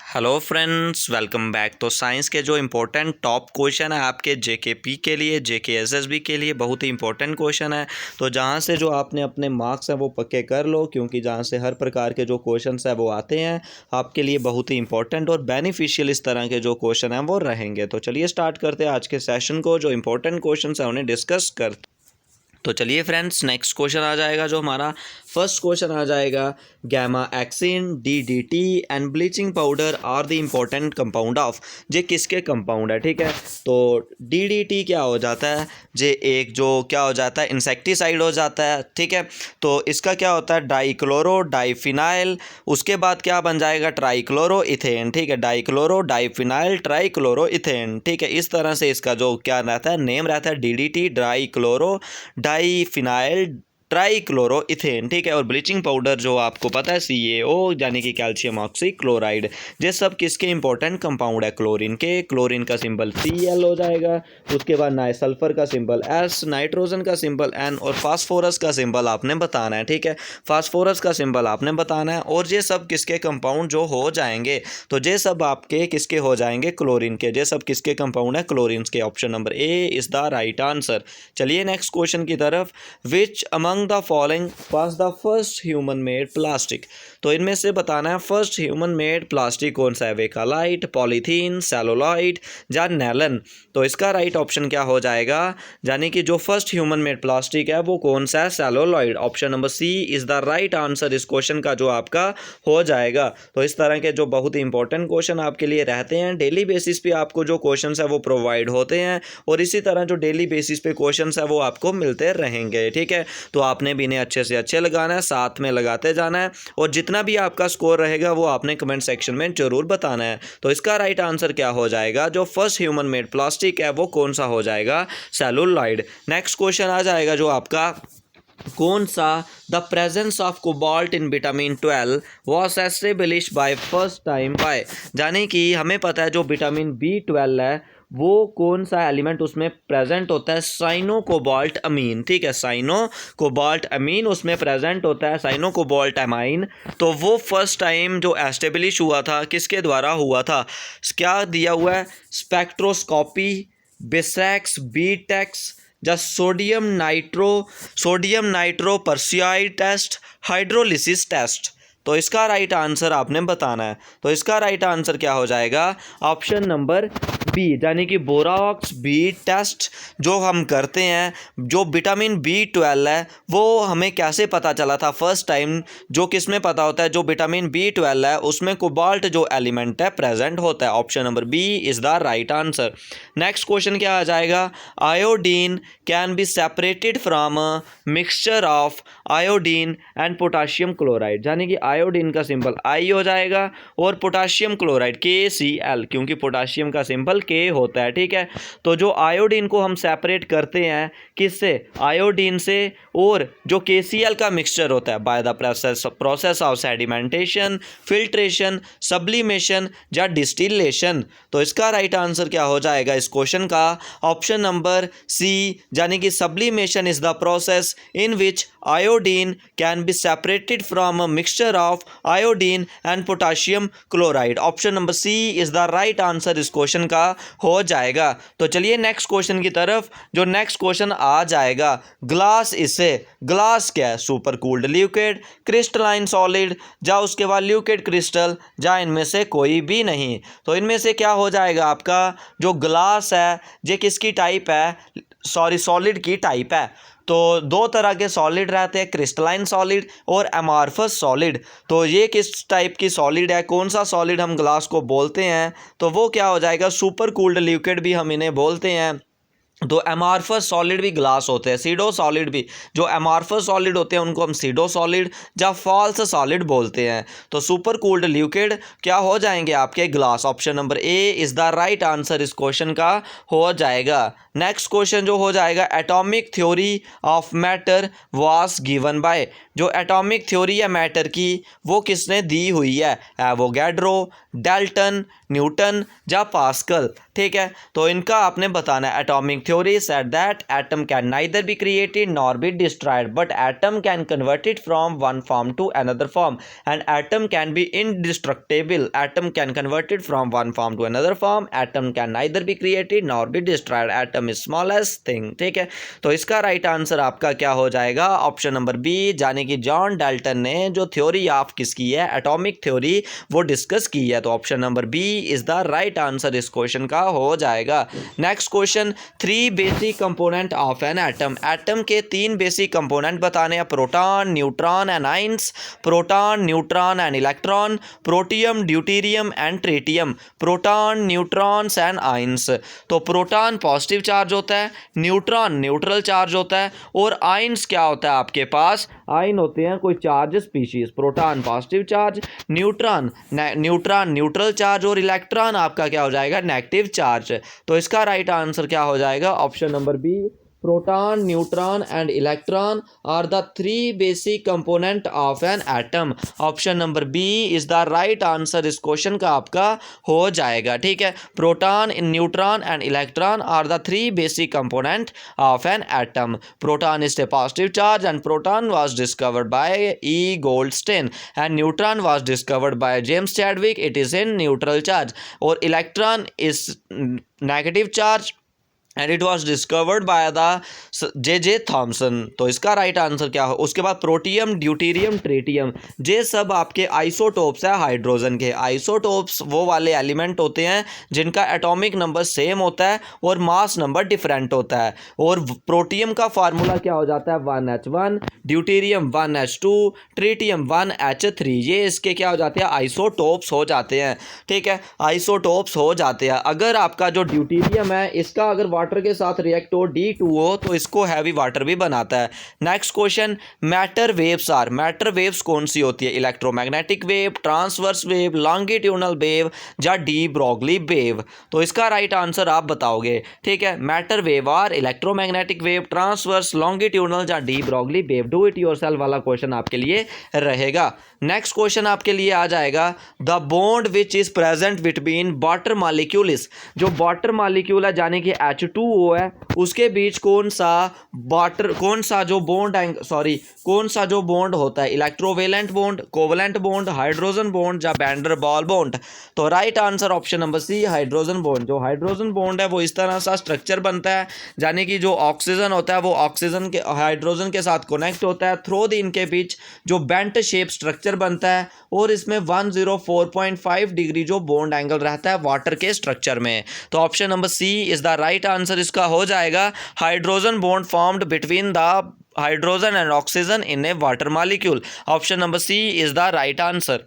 Hello friends, welcome back. तो science के जो इम्पोर्टेंट टॉप क्वेश्चन है आपके जेकेपी के लिए, जेके एसएसबी के लिए बहुत ही इंपॉर्टेंट क्वेश्चन है। तो जहाँ से जो आपने अपने मार्क्स हैं वो पक्के कर लो, क्योंकि जहाँ से हर प्रकार के जो क्वेश्चंस हैं वो आते हैं आपके लिए बहुत ही इंपॉर्टेंट और बेनिफिशियल इस तरह के जो क्वेश्चन हैं वो रहेंगे। तो चलिए स्टार्ट करते हैं आज के सेशन को। जो इंपॉर्टेंट क्वेश्चन हैं उन्हें डिस्कस करते। तो चलिए फ्रेंड्स, नेक्स्ट क्वेश्चन आ जाएगा। जो हमारा फर्स्ट क्वेश्चन आ जाएगा, gammexane, DDT and bleaching powder are the important compound of. जे किसके कंपाउंड है, ठीक है। तो डीडीटी क्या हो जाता है, जे एक जो क्या हो जाता है इंसेक्टिसाइड हो जाता है, ठीक है। तो इसका क्या होता है डाइक्लोरो डाइफिनाइल, उसके बाद क्या बन जाएगा ट्राइक्लोरो इथेन, ठीक है। डाइक्लोरो डाइफिनाइल ट्राइक्लोरो इथेन, ठीक है। इस तरह से इसका जो क्या रहता है नेम रहता है डीडीटी डाइक्लोरो डाइफिनाइल ट्राइक्लोरोइथेन, ठीक है। और ब्लीचिंग पाउडर जो आपको पता है CaO यानी कि कैल्शियम ऑक्सीक्लोराइड। ये सब किसके इंपॉर्टेंट कंपाउंड है, क्लोरीन के। क्लोरीन का सिंबल Cl हो जाएगा। उसके बाद सल्फर का सिंबल S, नाइट्रोजन का सिंबल N और फास्फोरस का सिंबल आपने बताना है, ठीक है। फास्फोरस का सिंबल आपने बताना है। और ये सब किसके कंपाउंड जो हो जाएंगे, तो ये सब आपके किसके हो जाएंगे, क्लोरीन के। ये सब किसके कंपाउंड है, क्लोरीन के। Option number A is the right answer. चलिए नेक्स्ट क्वेश्चन की तरफ। Which among the following was the first human made plastic. तो इनमें से बताना है फर्स्ट ह्यूमन मेड प्लास्टिक कौन सा है, वेकालाइट, पॉलीथीन, सेलुलॉइड या नैलन। तो इसका राइट ऑप्शन क्या हो जाएगा, यानी कि जो फर्स्ट ह्यूमन मेड प्लास्टिक है वो कौन सा है, celluloid. Option number C is the right answer इस क्वेश्चन का जो आपका हो जाएगा। तो इस तरह के जो बहुत ही इंपॉर्टेंट क्वेश्चन आपके लिए रहते हैं, डेली बेसिस पे आपको जो क्वेश्चन है वो प्रोवाइड होते हैं और इसी तरह जो डेली बेसिस पे क्वेश्चन है वो आपको मिलते रहेंगे, ठीक है। तो आपने भी इन्हें अच्छे से अच्छे लगाना है, साथ में लगाते जाना है और जितना भी आपका स्कोर रहेगा वो आपने कमेंट सेक्शन में जरूर बताना है। तो इसका राइट आंसर क्या हो जाएगा, जो फर्स्ट ह्यूमन मेड प्लास्टिक है वो कौन सा हो जाएगा, सेलुलॉइड। नेक्स्ट क्वेश्चन आ जाएगा जो आपका, कौन सा the presence of cobalt in vitamin 12 was establish by first time by. यानी कि हमें पता है जो विटामिन B12 है वो कौन सा एलिमेंट उसमें प्रेजेंट होता है, साइनो कोबाल्ट अमीन, ठीक है। साइनो कोबाल्ट अमीन उसमें प्रेजेंट होता है, साइनो कोबाल्ट अमाइन। तो वो फर्स्ट टाइम जो एस्टेब्लिश हुआ था किसके द्वारा हुआ था, क्या दिया हुआ है, स्पेक्ट्रोस्कोपी, बेसैक्स, बीटेक्स या sodium nitroprusside test, hydrolysis test. तो इसका राइट आंसर आपने बताना है। तो इसका राइट आंसर क्या हो जाएगा, ऑप्शन नंबर B यानी कि बोराक्स बी टेस्ट जो हम करते हैं। जो विटामिन B12 है वो हमें कैसे पता चला था फर्स्ट टाइम, जो किसमें पता होता है, जो विटामिन B12 है उसमें कोबाल्ट जो एलिमेंट है प्रेजेंट होता है। Option number B is the right answer. Next question क्या आ जाएगा, iodine can be separated from mixture of iodine and potassium chloride. यानी कि आयोडीन का सिंबल I हो जाएगा और पोटाशियम क्लोराइड KCl, क्योंकि पोटाशियम का सिंबल K होता है, ठीक है। तो जो आयोडीन को हम सेपरेट करते हैं किससे, आयोडीन से, और जो KCl का मिक्सचर होता है by the process of sedimentation, filtration, sublimation या डिस्टिलेशन। तो इसका राइट आंसर क्या हो जाएगा इस क्वेश्चन का, ऑप्शन नंबर C यानी कि sublimation is the process in which iodine can be separated from a mixture of iodine and potassium chloride. Option number C is the right answer इस question का हो जाएगा। तो चलिए नेक्स्ट क्वेश्चन की तरफ। जो नेक्स्ट क्वेश्चन आ जाएगा, ग्लास इससे, ग्लास क्या है, super cooled liquid, crystalline solid या उसके बाद लिक्विड क्रिस्टल, या इनमें से कोई भी नहीं। तो इनमें से क्या हो जाएगा आपका, जो ग्लास है ये किसकी टाइप है, सॉलिड की टाइप है। तो दो तरह के सॉलिड रहते हैं, क्रिस्टलाइन सॉलिड और अमॉर्फस सॉलिड। तो ये किस टाइप की सॉलिड है, कौन सा सॉलिड हम ग्लास को बोलते हैं, तो वो क्या हो जाएगा, सुपर कूल्ड लिक्विड भी हम इन्हें बोलते हैं। तो अमॉर्फस सॉलिड भी ग्लास होते हैं, सीडो सॉलिड भी, जो अमॉर्फस सॉलिड होते हैं उनको हम सीडो सॉलिड या फॉल्स सॉलिड बोलते हैं। तो सुपर कूल्ड लिक्विड क्या हो जाएंगे आपके, glass. Option number A is the right answer इस क्वेश्चन का हो जाएगा। नेक्स्ट क्वेश्चन जो हो जाएगा, atomic theory of matter was given by. जो एटॉमिक थ्योरी है मैटर की वो किसने दी हुई है, एवोगैड्रो, डाल्टन, न्यूटन या पास्कल, ठीक है। तो इनका आपने बताना है atomic theory said that atom can neither be created nor be destroyed, but atom can convert it from one form to another form, and atom can be indestructible. Atom can convert it from one form to another form. Atom can neither be created nor be destroyed. Atom is smallest thing. ठीक है, तो इसका right answer आपका क्या हो जाएगा? Option number B, यानी कि जॉन डाल्टन ने जो थ्योरी ऑफ किसकी है, एटॉमिक थ्योरी, वो डिस्कस की है। तो option number B is the right answer इस क्वेश्चन का हो जाएगा। Next question, 3 basic component of an atom. Atom के 3 बेसिक कंपोनेंट बताने हैं, proton, neutron and ions. Proton, neutron and electron. Protium, deuterium and tritium. Proton, neutrons and ions. तो proton positive charge होता है, न्यूट्रॉन न्यूट्रल चार्ज होता है, और ions क्या होता है आपके पास? आयन होते हैं कोई charge species. Proton positive charge, neutron neutral charge, और इलेक्ट्रॉन आपका क्या हो जाएगा? Negative charge. तो इसका राइट आंसर क्या हो जाएगा? Option number B, proton, neutron and electron are the 3 basic component of an atom. Option number B is the right answer इस क्वेश्चन का आपका हो जाएगा। ठीक है, proton, neutron and electron are the 3 basic component of an atom. Proton is a positive charge and proton was discovered by E. Goldstein, and neutron was discovered by James Chadwick. It is in neutral charge. और electron is negative charge and it was discovered by the J Thomson. तो इसका right answer क्या हो? उसके बाद protium, deuterium, tritium, ये सब आपके आइसोटोप्स है हाइड्रोजन के। आइसोटोप्स वो वाले एलिमेंट होते हैं जिनका एटॉमिक नंबर सेम होता है और मास नंबर डिफरेंट होता है। और प्रोटियम का फार्मूला क्या हो जाता है? 1H1, deuterium 1H2, tritium 1H3। ये इसके क्या हो जाते हैं? आइसोटोप्स हो जाते हैं। ठीक है, आइसोटोप्स हो जाते हैं। अगर आपका जो ड्यूटेरियम है, इसका अगर वाटर के साथ रिएक्ट हो, D2O, तो इसको हैवी वाटर भी बनाता है। Next question, matter waves are. Matter waves कौन सी होती है? Electromagnetic wave, transverse wave, longitudinal wave या डी ब्रॉगली वेव। तो इसका राइट आंसर आप बताओगे। ठीक है, matter wave are electromagnetic wave, transverse, longitudinal या de Broglie wave. Do it yourself वाला क्वेश्चन आपके लिए रहेगा। नेक्स्ट क्वेश्चन आपके लिए आ जाएगा, the bond which is present between water molecules. जो वाटर मॉलिक्यूल है, यानी कि H2O है, उसके बीच कौन सा जो बॉन्ड होता है? Electrovalent bond, covalent bond, hydrogen bond या वैन डर वाल्स बॉन्ड। तो right answer option number C, hydrogen bond. जो हाइड्रोजन बॉन्ड है वो इस तरह सा स्ट्रक्चर बनता है, यानी कि जो ऑक्सीजन होता है वो ऑक्सीजन के हाइड्रोजन के साथ कनेक्ट होता है थ्रू द इनके बीच जो बेंट शेप स्ट्रक्चर बनता है, और इसमें 104.5 डिग्री जो बॉन्ड एंगल रहता है वाटर के स्ट्रक्चर में। तो option number C is the right answer इसका हो जाएगा। Hydrogen bond formed between the hydrogen and oxygen in a water molecule. Option number C is the right answer.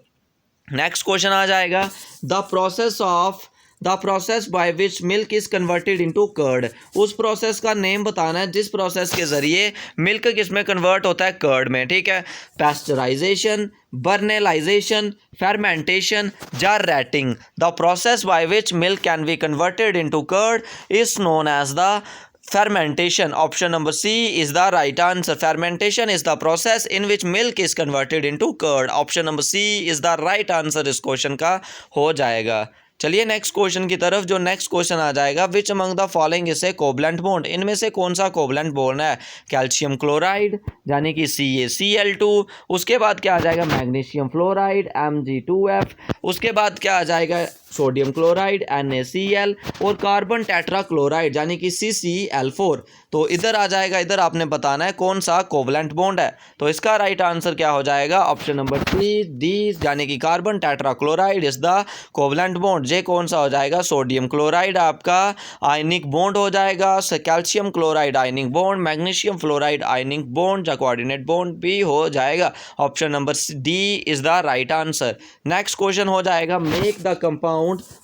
Next question आ जाएगा, the process by which milk is converted into curd. उस process का name बताना है जिस process के जरिए milk किसमें कन्वर्ट होता है? कर्ड में। ठीक है, पैस्चराइजेशन, बर्नेलाइजेशन, fermentation या retting. The process by which milk can be converted into curd is known as the fermentation. Option number C is the right answer. Fermentation is the process in which milk is converted into curd. Option number C is the right answer इस question का हो जाएगा। चलिए next question की तरफ। जो next question आ जाएगा, which among the following is a covalent bond. इनमें से कौन सा कोवलेंट बॉन्ड है? कैल्शियम क्लोराइड यानी कि CaCl2। उसके बाद क्या आ जाएगा? Magnesium fluoride Mg2F। उसके बाद क्या आ जाएगा? सोडियम क्लोराइड NaCl, और कार्बन टेट्रा क्लोराइड यानी कि CCl4। तो इधर आ जाएगा, इधर आपने बताना है कौन सा कोवलेंट बॉन्ड है। तो इसका राइट आंसर क्या हो जाएगा? ऑप्शन नंबर डी यानी कि carbon tetrachloride is the covalent bond. जे कौन सा हो जाएगा? सोडियम क्लोराइड आपका आयनिक बॉन्ड हो जाएगा, calcium chloride ionic bond, magnesium fluoride ionic bond या कोऑर्डिनेट बॉन्ड भी हो जाएगा। Option number D is the right answer. Next question हो जाएगा, make the compound,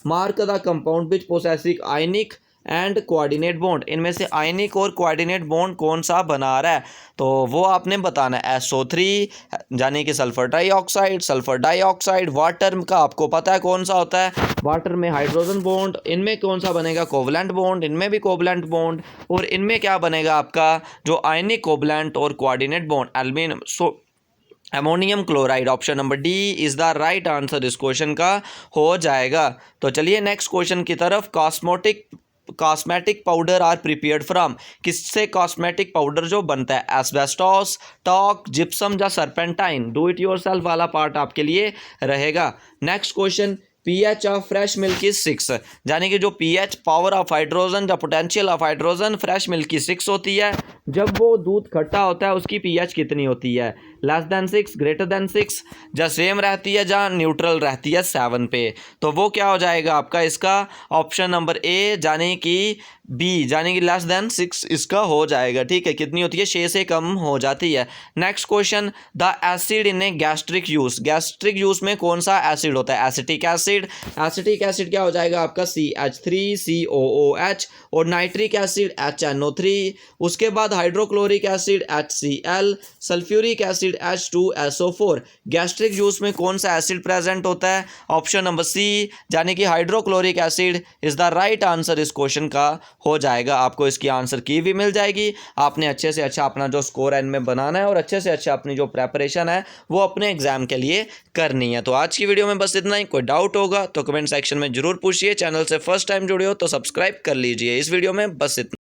mark the compound which possessing ionic and coordinate bond. इनमें से आयनिक और coordinate bond कौन सा बना रहा है? तो वो आपने बताना है। SO3 यानी कि सल्फर डाइऑक्साइड। वाटर का आपको पता है कौन सा होता है? वाटर में हाइड्रोजन बॉन्ड। इनमें कौन सा बनेगा? Covalent bond. इनमें भी कोवलेंट बॉन्ड। और इनमें क्या बनेगा आपका? जो आयनिक कोवलेंट और coordinate bond ammonium chloride. Option number D is the right answer इस क्वेश्चन का हो जाएगा। तो चलिए नेक्स्ट क्वेश्चन की तरफ। Cosmetic powder are prepared from, किससे कॉस्मेटिक पाउडर जो बनता है, एस्बेस्टॉस, टॉक, जिप्सम या सर्पेंटाइन। डू इट योरसेल्फ वाला पार्ट आपके लिए रहेगा। Next question, pH of fresh milk is 6, यानी कि जो pH पावर ऑफ हाइड्रोजन या potential of hydrogen fresh milk की 6 होती है। जब वो दूध खट्टा होता है उसकी pH कितनी होती है, लेस देन 6, ग्रेटर देन 6, या सेम रहती है या न्यूट्रल रहती है 7 पे। तो वो क्या हो जाएगा आपका इसका ऑप्शन नंबर ए, यानी कि बी, यानी कि लेस देन 6 इसका हो जाएगा। ठीक है, कितनी होती है, 6 से कम हो जाती है। Next question, the acid in A gastric use, gastric use में कौन सा एसिड होता है, एसिटिक एसिड। एसिटिक एसिड क्या हो जाएगा आपका CH3COOH, और नाइट्रिक एसिड HNO3, उसके बाद hydrochloric acid HCl, sulphuric acid H2SO4। Gastric juice में कौन सा एसिड प्रेजेंट होता है, ऑप्शन नंबर सी, यानी कि hydrochloric acid is the right answer इस क्वेश्चन का हो जाएगा। आपको इसकी आंसर की भी मिल जाएगी। आपने अच्छे से अच्छा अपना जो स्कोर एंड में बनाना है और अच्छे से अच्छा अपनी जो प्रेपरेशन है वो अपने एग्जाम के लिए करनी है। तो आज की वीडियो में बस इतना ही। कोई डाउट होगा तो कमेंट सेक्शन में जरूर पूछिए। चैनल से फर्स्ट टाइम जुड़े हो तो सब्सक्राइब कर लीजिए। इस वीडियो में बस इतना।